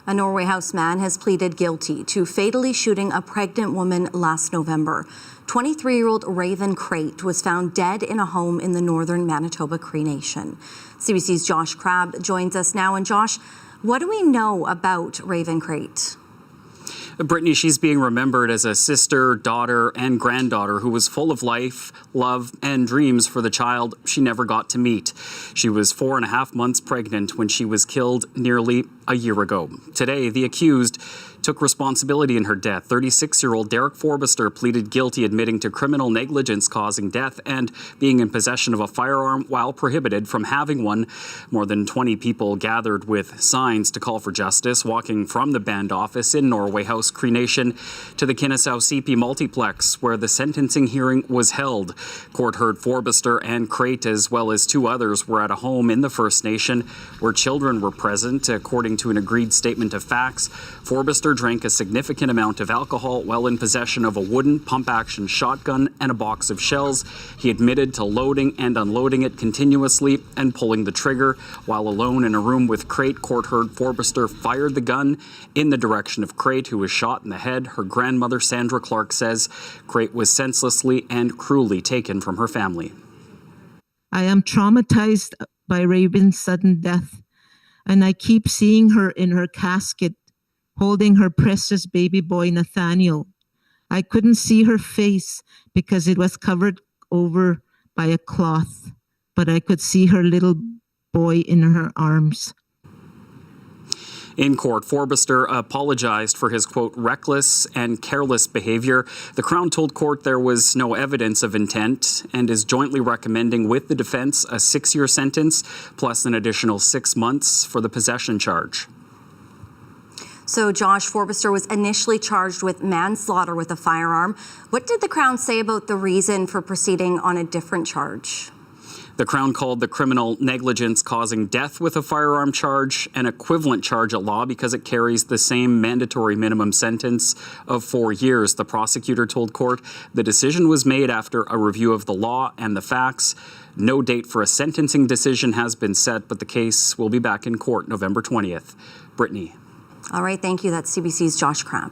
A Norway House man has pleaded guilty to fatally shooting a pregnant woman last November. 23-year-old Raven Crate was found dead in a home in the northern Manitoba Cree Nation. CBC's Josh Crabb joins us now. And Josh, what do we know about Raven Crate? Brittany, she's being remembered as a sister, daughter, and granddaughter who was full of life, love, and dreams for the child she never got to meet. She was 4.5 months pregnant when she was killed nearly a year ago. Today, the accused took responsibility in her death. 36-year-old Derek Forbister pleaded guilty, admitting to criminal negligence causing death and being in possession of a firearm while prohibited from having one. More than 20 people gathered with signs to call for justice, walking from the band office in Norway House Cree Nation to the Kennesaw CP multiplex, where the sentencing hearing was held. Court heard Forbister and Crate, as well as 2 others, were at a home in the First Nation where children were present. According to an agreed statement of facts, Forbister drank a significant amount of alcohol while in possession of a wooden pump-action shotgun and a box of shells. He admitted to loading and unloading it continuously and pulling the trigger. While alone in a room with Crate, court heard Forbister fired the gun in the direction of Crate, who was shot in the head. Her grandmother, Sandra Clark, says Crate was senselessly and cruelly taken from her family. I am traumatized by Raven's sudden death, and I keep seeing her in her casket, holding her precious baby boy, Nathaniel. I couldn't see her face because it was covered over by a cloth, but I could see her little boy in her arms. In court, Forbister apologized for his, quote, reckless and careless behavior. The Crown told court there was no evidence of intent and is jointly recommending with the defense a 6-year sentence plus an additional 6 months for the possession charge. So Josh, Forbister was initially charged with manslaughter with a firearm. What did the Crown say about the reason for proceeding on a different charge? The Crown called the criminal negligence causing death with a firearm charge an equivalent charge at law because it carries the same mandatory minimum sentence of 4 years. The prosecutor told court the decision was made after a review of the law and the facts. No date for a sentencing decision has been set, but the case will be back in court November 20th. Brittany. All right, thank you. That's CBC's Josh Crabb.